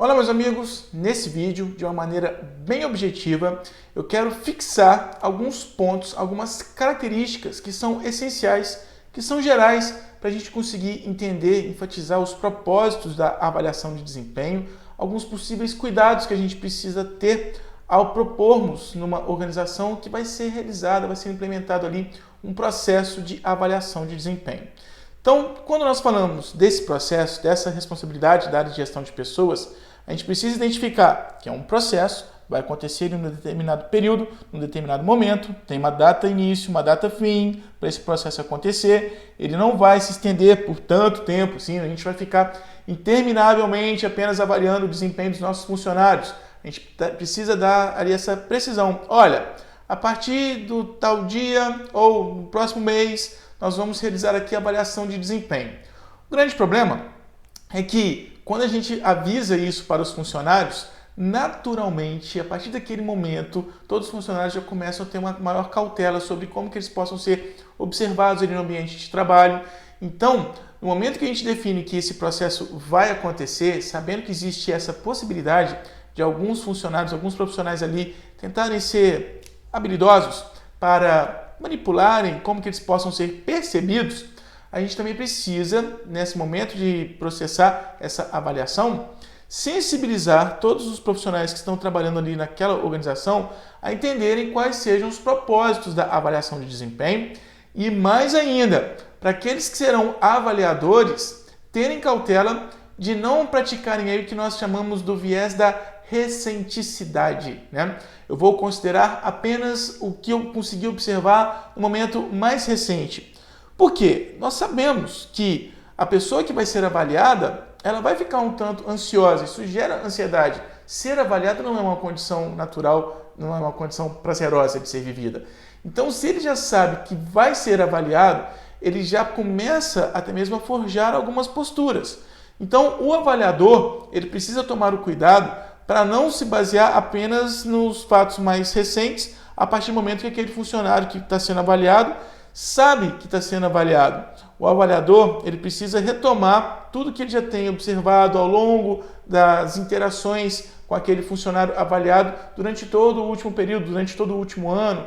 Olá meus amigos, nesse vídeo, de uma maneira bem objetiva, eu quero fixar alguns pontos, algumas características que são essenciais, que são gerais, para a gente conseguir entender, enfatizar os propósitos da avaliação de desempenho, alguns possíveis cuidados que a gente precisa ter ao propormos numa organização que vai ser realizada, vai ser implementado ali um processo de avaliação de desempenho. Então, quando nós falamos desse processo, dessa responsabilidade da área de gestão de pessoas, a gente precisa identificar que é um processo, vai acontecer em um determinado período, num determinado momento, tem uma data início, uma data fim para esse processo acontecer. Ele não vai se estender por tanto tempo, sim, a gente vai ficar interminavelmente apenas avaliando o desempenho dos nossos funcionários. A gente precisa dar ali essa precisão. Olha, a partir do tal dia ou no próximo mês, nós vamos realizar aqui a avaliação de desempenho. O grande problema é que quando a gente avisa isso para os funcionários, naturalmente, a partir daquele momento, todos os funcionários já começam a ter uma maior cautela sobre como que eles possam ser observados ali no ambiente de trabalho. Então, no momento que a gente define que esse processo vai acontecer, sabendo que existe essa possibilidade de alguns funcionários, alguns profissionais ali tentarem ser habilidosos para manipularem como que eles possam ser percebidos, a gente também precisa, nesse momento de processar essa avaliação, sensibilizar todos os profissionais que estão trabalhando ali naquela organização a entenderem quais sejam os propósitos da avaliação de desempenho e, mais ainda, para aqueles que serão avaliadores, terem cautela de não praticarem aí o que nós chamamos do viés da recenticidade, né? Eu vou considerar apenas o que eu consegui observar no momento mais recente. Por quê? Nós sabemos que a pessoa que vai ser avaliada, ela vai ficar um tanto ansiosa, isso gera ansiedade. Ser avaliado não é uma condição natural, não é uma condição prazerosa de ser vivida. Então, se ele já sabe que vai ser avaliado, ele já começa até mesmo a forjar algumas posturas. Então, o avaliador, ele precisa tomar o cuidado para não se basear apenas nos fatos mais recentes, a partir do momento que aquele funcionário que está sendo avaliado sabe que está sendo avaliado. O avaliador, ele precisa retomar tudo que ele já tem observado ao longo das interações com aquele funcionário avaliado durante todo o último período, durante todo o último ano,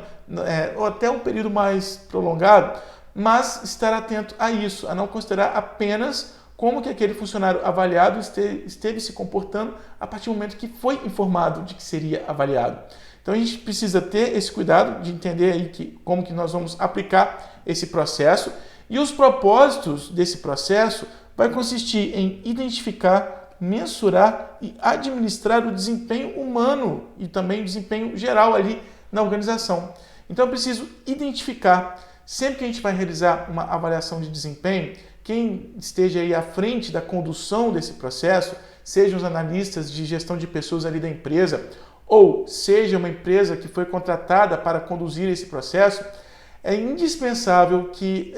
ou até um período mais prolongado, mas estar atento a isso, a não considerar apenas como que aquele funcionário avaliado esteve se comportando a partir do momento que foi informado de que seria avaliado. Então a gente precisa ter esse cuidado de entender aí como que nós vamos aplicar esse processo, e os propósitos desse processo vai consistir em identificar, mensurar e administrar o desempenho humano e também o desempenho geral ali na organização. Então eu preciso identificar, sempre que a gente vai realizar uma avaliação de desempenho, quem esteja aí à frente da condução desse processo, sejam os analistas de gestão de pessoas ali da empresa, ou seja uma empresa que foi contratada para conduzir esse processo, é indispensável que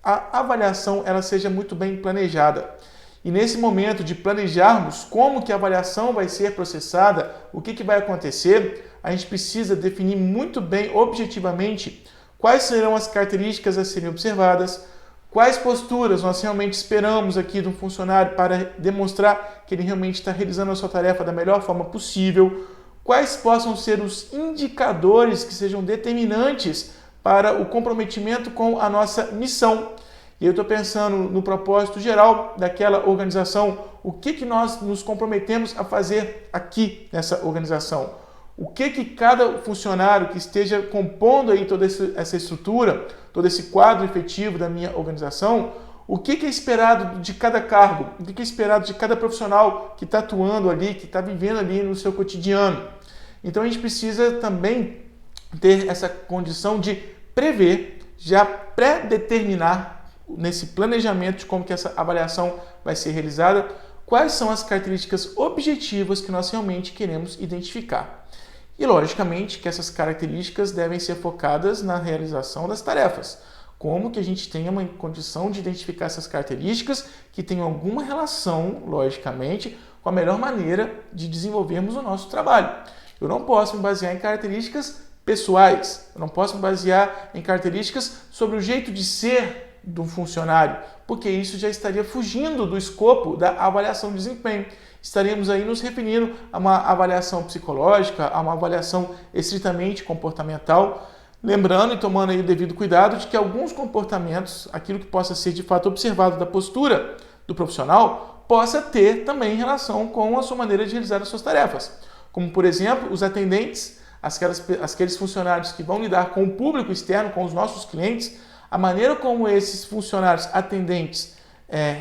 a avaliação ela seja muito bem planejada. E nesse momento de planejarmos como que a avaliação vai ser processada, o que vai acontecer, a gente precisa definir muito bem, objetivamente, quais serão as características a serem observadas, quais posturas nós realmente esperamos aqui de um funcionário para demonstrar que ele realmente está realizando a sua tarefa da melhor forma possível, quais possam ser os indicadores que sejam determinantes para o comprometimento com a nossa missão. E eu estou pensando no propósito geral daquela organização, o que nós nos comprometemos a fazer aqui nessa organização. O que cada funcionário que esteja compondo aí toda essa estrutura, todo esse quadro efetivo da minha organização, o que é esperado de cada cargo, o que é esperado de cada profissional que está atuando ali, que está vivendo ali no seu cotidiano. Então a gente precisa também ter essa condição de prever, já pré-determinar nesse planejamento de como que essa avaliação vai ser realizada, quais são as características objetivas que nós realmente queremos identificar. E, logicamente, que essas características devem ser focadas na realização das tarefas. Como que a gente tenha uma condição de identificar essas características que tenham alguma relação, logicamente, com a melhor maneira de desenvolvermos o nosso trabalho. Eu não posso me basear em características pessoais, eu não posso me basear em características sobre o jeito de ser do funcionário, porque isso já estaria fugindo do escopo da avaliação de desempenho. Estaríamos aí nos referindo a uma avaliação psicológica, a uma avaliação estritamente comportamental, lembrando e tomando aí o devido cuidado de que alguns comportamentos, aquilo que possa ser de fato observado da postura do profissional, possa ter também relação com a sua maneira de realizar as suas tarefas. Como, por exemplo, os atendentes, aqueles funcionários que vão lidar com o público externo, com os nossos clientes, a maneira como esses funcionários atendentes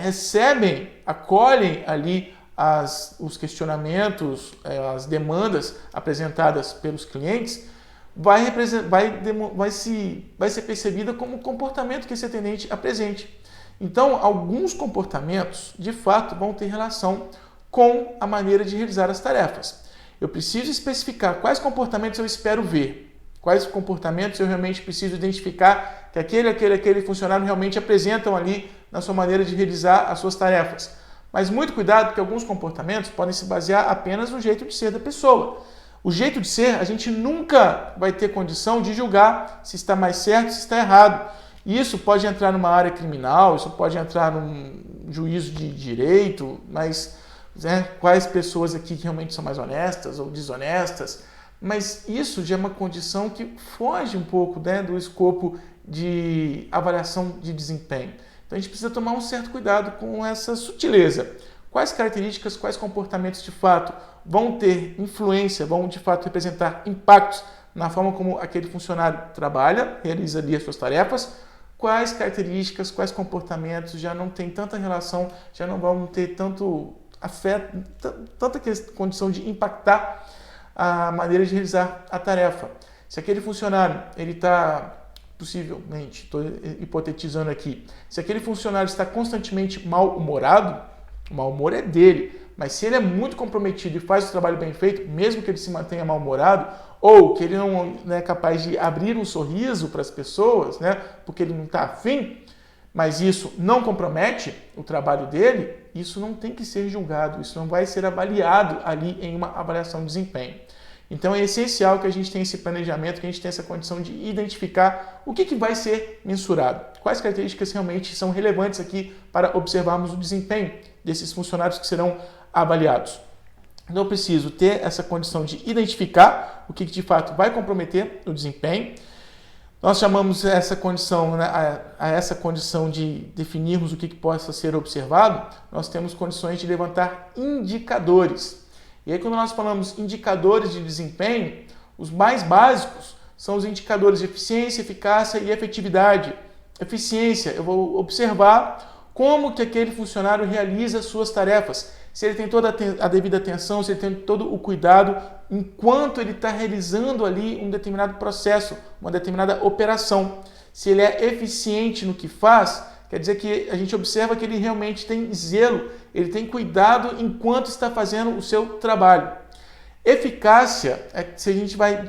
recebem, acolhem ali os questionamentos, as demandas apresentadas pelos clientes, vai ser percebida como o comportamento que esse atendente apresente. Então, alguns comportamentos, de fato, vão ter relação com a maneira de realizar as tarefas. Eu preciso especificar quais comportamentos eu espero ver, quais comportamentos eu realmente preciso identificar que aquele funcionário realmente apresentam ali na sua maneira de realizar as suas tarefas. Mas muito cuidado, porque alguns comportamentos podem se basear apenas no jeito de ser da pessoa. O jeito de ser, a gente nunca vai ter condição de julgar se está mais certo, se está errado. E isso pode entrar numa área criminal, isso pode entrar num juízo de direito, mas quais pessoas aqui realmente são mais honestas ou desonestas. Mas isso já é uma condição que foge um pouco do escopo de avaliação de desempenho. Então a gente precisa tomar um certo cuidado com essa sutileza. Quais características, quais comportamentos de fato vão ter influência, vão de fato representar impactos na forma como aquele funcionário trabalha, realiza ali as suas tarefas, quais características, quais comportamentos já não tem tanta relação, já não vão ter tanto afeto, tanta condição de impactar a maneira de realizar a tarefa. Se aquele funcionário ele está, possivelmente, estou hipotetizando aqui, se aquele funcionário está constantemente mal-humorado, o mau humor é dele, mas se ele é muito comprometido e faz o trabalho bem feito, mesmo que ele se mantenha mal-humorado, ou que ele não é capaz de abrir um sorriso para as pessoas, porque ele não está afim, mas isso não compromete o trabalho dele, isso não tem que ser julgado, isso não vai ser avaliado ali em uma avaliação de desempenho. Então é essencial que a gente tenha esse planejamento, que a gente tenha essa condição de identificar o que vai ser mensurado, quais características realmente são relevantes aqui para observarmos o desempenho desses funcionários que serão avaliados. Então eu preciso ter essa condição de identificar o que de fato vai comprometer o desempenho. Nós chamamos essa condição, a essa condição de definirmos o que possa ser observado, nós temos condições de levantar indicadores. E aí quando nós falamos indicadores de desempenho, os mais básicos são os indicadores de eficiência, eficácia e efetividade. Eficiência, eu vou observar como que aquele funcionário realiza as suas tarefas, se ele tem toda a devida atenção, se ele tem todo o cuidado enquanto ele está realizando ali um determinado processo, uma determinada operação. Se ele é eficiente no que faz, quer dizer que a gente observa que ele realmente tem zelo, ele tem cuidado enquanto está fazendo o seu trabalho. Eficácia é se a gente vai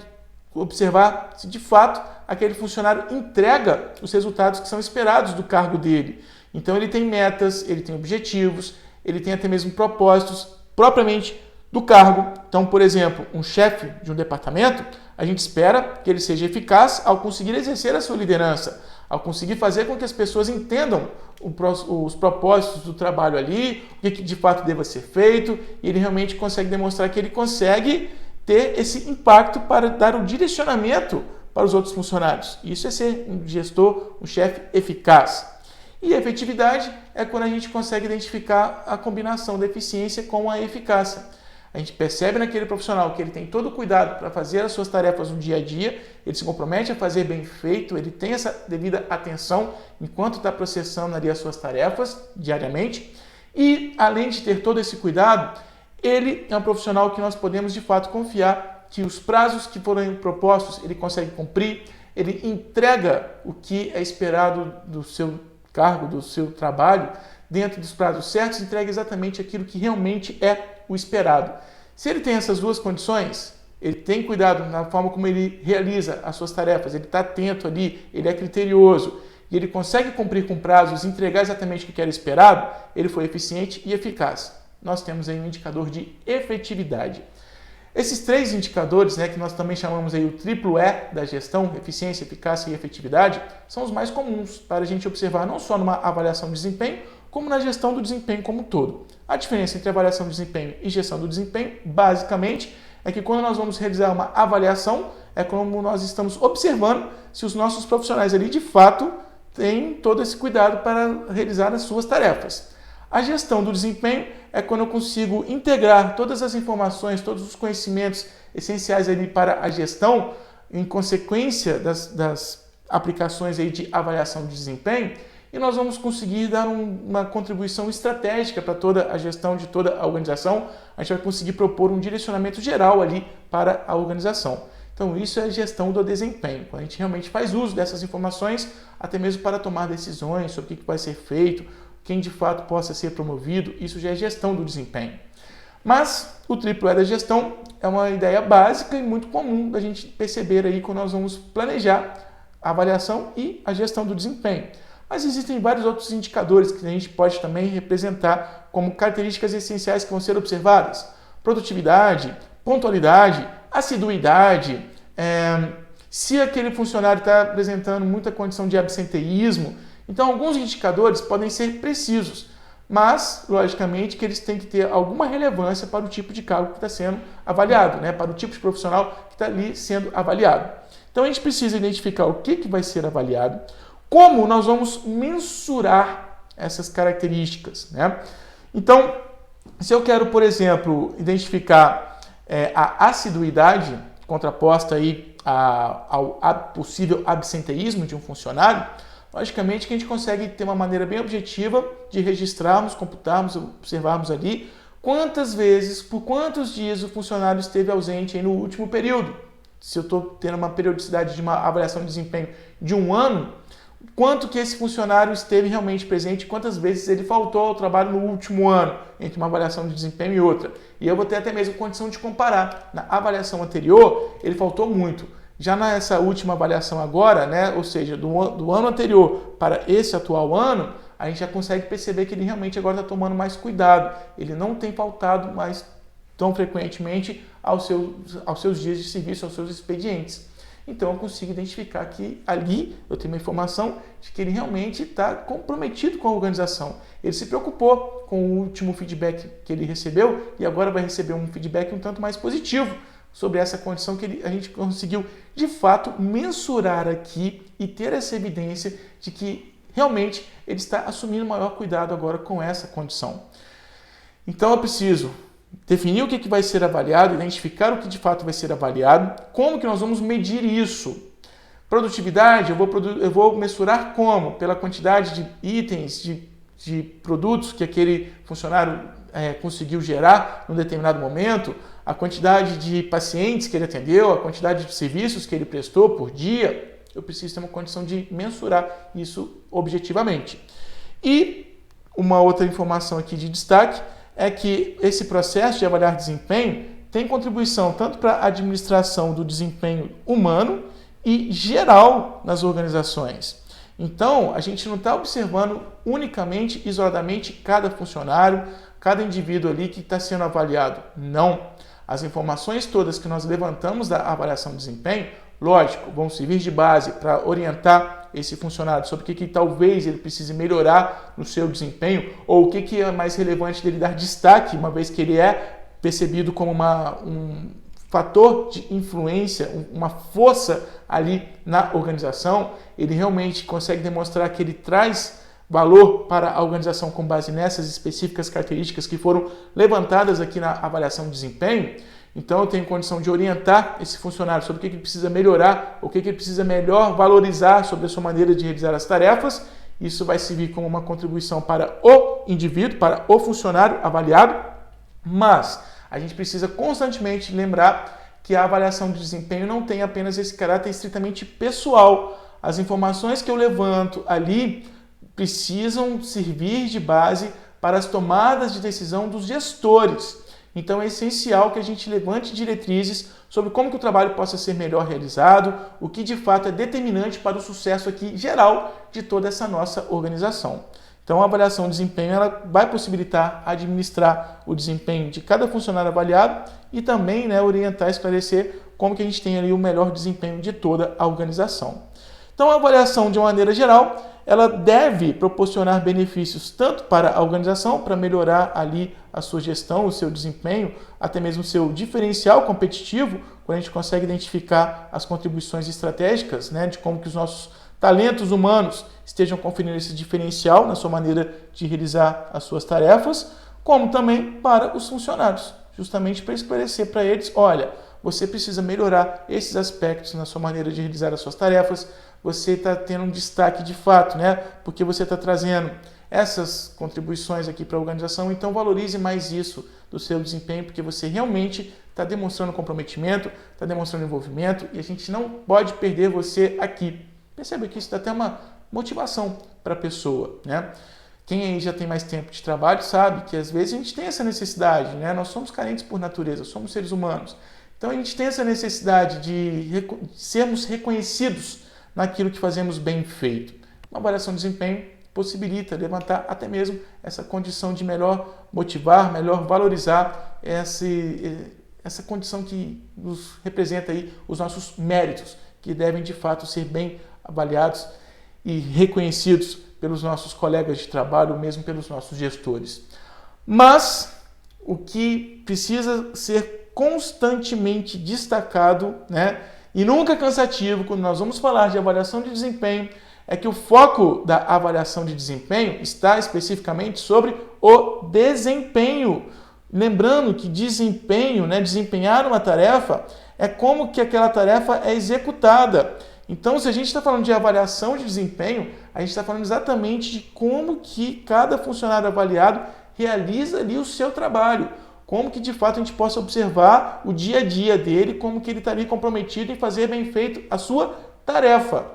observar se de fato aquele funcionário entrega os resultados que são esperados do cargo dele. Então ele tem metas, ele tem objetivos, ele tem até mesmo propósitos propriamente do cargo. Então, por exemplo, um chefe de um departamento, a gente espera que ele seja eficaz ao conseguir exercer a sua liderança, ao conseguir fazer com que as pessoas entendam os propósitos do trabalho ali, o que de fato deva ser feito, e ele realmente consegue demonstrar que ele consegue ter esse impacto para dar o direcionamento para os outros funcionários. Isso é ser um gestor, um chefe eficaz. E a efetividade é quando a gente consegue identificar a combinação da eficiência com a eficácia. A gente percebe naquele profissional que ele tem todo o cuidado para fazer as suas tarefas no dia a dia, ele se compromete a fazer bem feito, ele tem essa devida atenção enquanto está processando ali as suas tarefas diariamente. E, além de ter todo esse cuidado, ele é um profissional que nós podemos de fato confiar que os prazos que foram propostos ele consegue cumprir, ele entrega o que é esperado do seu cargo, do seu trabalho, dentro dos prazos certos, entrega exatamente aquilo que realmente é o esperado. Se ele tem essas duas condições, ele tem cuidado na forma como ele realiza as suas tarefas, ele está atento ali, ele é criterioso, e ele consegue cumprir com prazos, entregar exatamente o que era esperado, ele foi eficiente e eficaz. Nós temos aí um indicador de efetividade. Esses 3 indicadores, né, que nós também chamamos aí o triplo E da gestão, eficiência, eficácia e efetividade, são os mais comuns para a gente observar não só numa avaliação de desempenho, como na gestão do desempenho como um todo. A diferença entre avaliação de desempenho e gestão do desempenho, basicamente, é que quando nós vamos realizar uma avaliação, é como nós estamos observando se os nossos profissionais ali, de fato, têm todo esse cuidado para realizar as suas tarefas. A gestão do desempenho é quando eu consigo integrar todas as informações, todos os conhecimentos essenciais ali para a gestão, em consequência das aplicações aí de avaliação de desempenho, e nós vamos conseguir dar uma contribuição estratégica para toda a gestão de toda a organização. A gente vai conseguir propor um direcionamento geral ali para a organização. Então isso é a gestão do desempenho, quando a gente realmente faz uso dessas informações, até mesmo para tomar decisões sobre o que vai ser feito, quem de fato possa ser promovido, isso já é gestão do desempenho. Mas o triplo E da gestão é uma ideia básica e muito comum da gente perceber aí quando nós vamos planejar a avaliação e a gestão do desempenho. Mas existem vários outros indicadores que a gente pode também representar como características essenciais que vão ser observadas. Produtividade, pontualidade, assiduidade, se aquele funcionário está apresentando muita condição de absenteísmo. Então, alguns indicadores podem ser precisos, mas, logicamente, que eles têm que ter alguma relevância para o tipo de cargo que está sendo avaliado, né? Para o tipo de profissional que está ali sendo avaliado. Então, a gente precisa identificar o que vai ser avaliado, como nós vamos mensurar essas características, né? Então, se eu quero, por exemplo, identificar a assiduidade contraposta aí ao possível absenteísmo de um funcionário, logicamente que a gente consegue ter uma maneira bem objetiva de registrarmos, computarmos, observarmos ali quantas vezes, por quantos dias o funcionário esteve ausente aí no último período. Se eu estou tendo uma periodicidade de uma avaliação de desempenho de 1 ano, quanto que esse funcionário esteve realmente presente, quantas vezes ele faltou ao trabalho no último ano, entre uma avaliação de desempenho e outra. E eu vou ter até mesmo condição de comparar. Na avaliação anterior, ele faltou muito. Já nessa última avaliação agora, né, ou seja, do ano anterior para esse atual ano, a gente já consegue perceber que ele realmente agora está tomando mais cuidado. Ele não tem faltado mais tão frequentemente aos seus dias de serviço, aos seus expedientes. Então eu consigo identificar que ali eu tenho uma informação de que ele realmente está comprometido com a organização. Ele se preocupou com o último feedback que ele recebeu e agora vai receber um feedback um tanto mais positivo sobre essa condição que a gente conseguiu, de fato, mensurar aqui e ter essa evidência de que realmente ele está assumindo maior cuidado agora com essa condição. Então eu preciso definir o que vai ser avaliado, identificar o que de fato vai ser avaliado, como que nós vamos medir isso. Produtividade, eu vou mensurar como? Pela quantidade de itens, de produtos que aquele funcionário conseguiu gerar num determinado momento, a quantidade de pacientes que ele atendeu, a quantidade de serviços que ele prestou por dia. Eu preciso ter uma condição de mensurar isso objetivamente. E uma outra informação aqui de destaque é que esse processo de avaliar desempenho tem contribuição tanto para a administração do desempenho humano e geral nas organizações. Então, a gente não está observando unicamente, isoladamente, cada funcionário, cada indivíduo ali que está sendo avaliado. Não. As informações todas que nós levantamos da avaliação de desempenho, lógico, vão servir de base para orientar esse funcionário sobre o que talvez ele precise melhorar no seu desempenho ou o que é mais relevante dele dar destaque, uma vez que ele é percebido como um fator de influência, uma força ali na organização. Ele realmente consegue demonstrar que ele traz valor para a organização com base nessas específicas características que foram levantadas aqui na avaliação de desempenho. Então eu tenho condição de orientar esse funcionário sobre o que ele precisa melhorar, o que ele precisa melhor valorizar sobre a sua maneira de realizar as tarefas. Isso vai servir como uma contribuição para o indivíduo, para o funcionário avaliado, mas a gente precisa constantemente lembrar que a avaliação de desempenho não tem apenas esse caráter estritamente pessoal. As informações que eu levanto ali precisam servir de base para as tomadas de decisão dos gestores. Então é essencial que a gente levante diretrizes sobre como que o trabalho possa ser melhor realizado, o que de fato é determinante para o sucesso aqui geral de toda essa nossa organização. Então, a avaliação de desempenho ela vai possibilitar administrar o desempenho de cada funcionário avaliado e também, né, orientar, esclarecer como que a gente tem ali o melhor desempenho de toda a organização. Então, a avaliação, de uma maneira geral, ela deve proporcionar benefícios tanto para a organização, para melhorar ali a sua gestão, o seu desempenho, até mesmo o seu diferencial competitivo, quando a gente consegue identificar as contribuições estratégicas, né, de como que os nossos talentos humanos estejam conferindo esse diferencial na sua maneira de realizar as suas tarefas, como também para os funcionários, justamente para esclarecer para eles, olha, você precisa melhorar esses aspectos na sua maneira de realizar as suas tarefas, você está tendo um destaque de fato, né? Porque você está trazendo essas contribuições aqui para a organização, então valorize mais isso do seu desempenho, porque você realmente está demonstrando comprometimento, está demonstrando envolvimento e a gente não pode perder você aqui. Perceba que isso dá até uma motivação para a pessoa, né? Quem aí já tem mais tempo de trabalho sabe que às vezes a gente tem essa necessidade, né? Nós somos carentes por natureza, somos seres humanos. Então a gente tem essa necessidade de sermos reconhecidos naquilo que fazemos bem feito. Uma avaliação de desempenho possibilita levantar até mesmo essa condição de melhor motivar, melhor valorizar essa condição que nos representa aí os nossos méritos, que devem de fato ser bem avaliados e reconhecidos pelos nossos colegas de trabalho, ou mesmo pelos nossos gestores. Mas o que precisa ser constantemente destacado, né, e nunca cansativo quando nós vamos falar de avaliação de desempenho, é que o foco da avaliação de desempenho está especificamente sobre o desempenho. Lembrando que desempenho, né, desempenhar uma tarefa, é como que aquela tarefa é executada. Então, se a gente está falando de avaliação de desempenho, a gente está falando exatamente de como que cada funcionário avaliado realiza ali o seu trabalho. Como que de fato a gente possa observar o dia a dia dele, como que ele está ali comprometido em fazer bem feito a sua tarefa.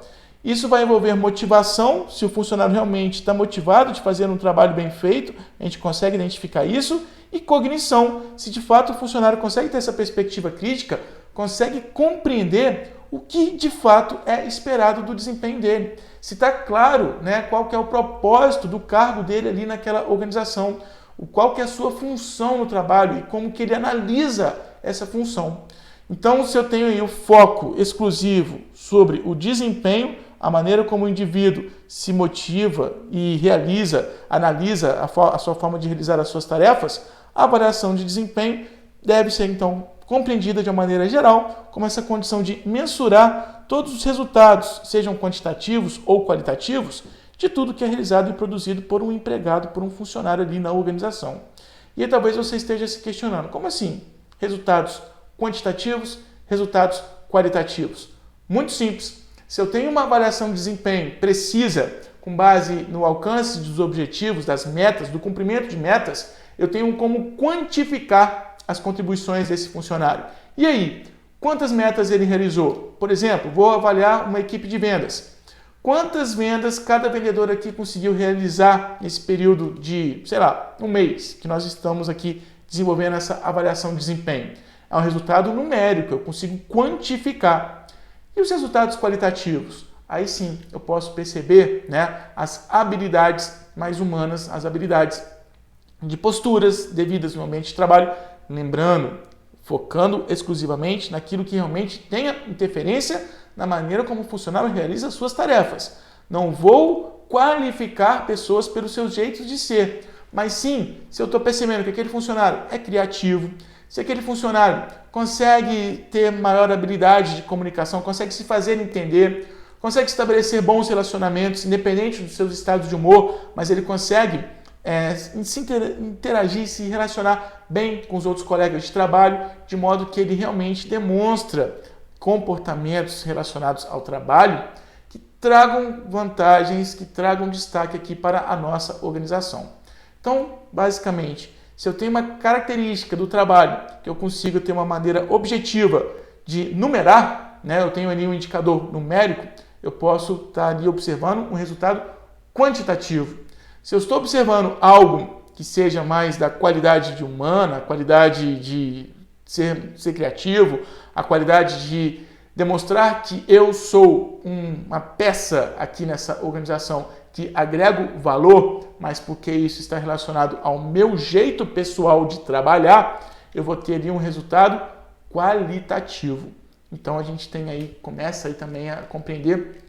Isso vai envolver motivação, se o funcionário realmente está motivado de fazer um trabalho bem feito, a gente consegue identificar isso, e cognição, se de fato o funcionário consegue ter essa perspectiva crítica, consegue compreender o que de fato é esperado do desempenho dele. Se está claro, né, qual que é o propósito do cargo dele ali naquela organização, qual que é a sua função no trabalho e como que ele analisa essa função. Então, se eu tenho aí o foco exclusivo sobre o desempenho, a maneira como o indivíduo se motiva e analisa a sua forma de realizar as suas tarefas, a avaliação de desempenho deve ser, então, compreendida de uma maneira geral como essa condição de mensurar todos os resultados, sejam quantitativos ou qualitativos, de tudo que é realizado e produzido por um empregado, por um funcionário ali na organização. E aí talvez você esteja se questionando, como assim? Resultados quantitativos, resultados qualitativos? Muito simples. Se eu tenho uma avaliação de desempenho precisa, com base no alcance dos objetivos, das metas, do cumprimento de metas, eu tenho como quantificar as contribuições desse funcionário. E aí, quantas metas ele realizou? Por exemplo, vou avaliar uma equipe de vendas. Quantas vendas cada vendedor aqui conseguiu realizar nesse período de, sei lá, um mês que nós estamos aqui desenvolvendo essa avaliação de desempenho? É um resultado numérico, eu consigo quantificar. E os resultados qualitativos? Aí sim, eu posso perceber, né, as habilidades mais humanas, as habilidades de posturas devidas no ambiente de trabalho, lembrando, focando exclusivamente naquilo que realmente tenha interferência na maneira como o funcionário realiza as suas tarefas. Não vou qualificar pessoas pelos seus jeitos de ser, mas sim, se eu estou percebendo que aquele funcionário é criativo, se aquele funcionário consegue ter maior habilidade de comunicação, consegue se fazer entender, consegue estabelecer bons relacionamentos, independente dos seus estados de humor, mas ele consegue se interagir, se relacionar bem com os outros colegas de trabalho, de modo que ele realmente demonstra comportamentos relacionados ao trabalho que tragam vantagens, que tragam destaque aqui para a nossa organização. Então, basicamente, se eu tenho uma característica do trabalho que eu consigo ter uma maneira objetiva de numerar, né, eu tenho ali um indicador numérico, eu posso estar ali observando um resultado quantitativo. Se eu estou observando algo que seja mais da qualidade de humana, a qualidade de ser criativo, a qualidade de demonstrar que eu sou uma peça aqui nessa organização que agrego valor, mas porque isso está relacionado ao meu jeito pessoal de trabalhar, eu vou ter ali um resultado qualitativo. Então a gente tem aí, começa aí também a compreender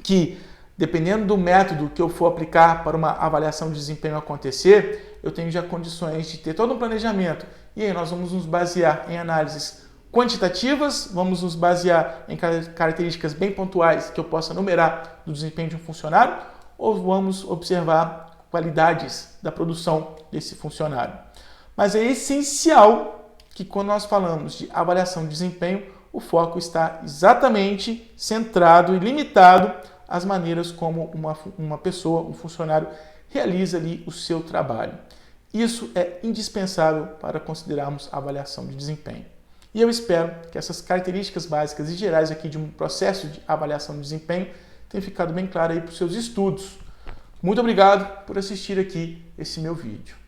que dependendo do método que eu for aplicar para uma avaliação de desempenho acontecer, eu tenho já condições de ter todo um planejamento. E aí nós vamos nos basear em análises quantitativas, vamos nos basear em características bem pontuais que eu possa numerar do desempenho de um funcionário, ou vamos observar qualidades da produção desse funcionário. Mas é essencial que quando nós falamos de avaliação de desempenho, o foco está exatamente centrado e limitado às maneiras como uma pessoa, um funcionário, realiza ali o seu trabalho. Isso é indispensável para considerarmos a avaliação de desempenho. E eu espero que essas características básicas e gerais aqui de um processo de avaliação de desempenho tenham ficado bem claro aí para os seus estudos. Muito obrigado por assistir aqui esse meu vídeo.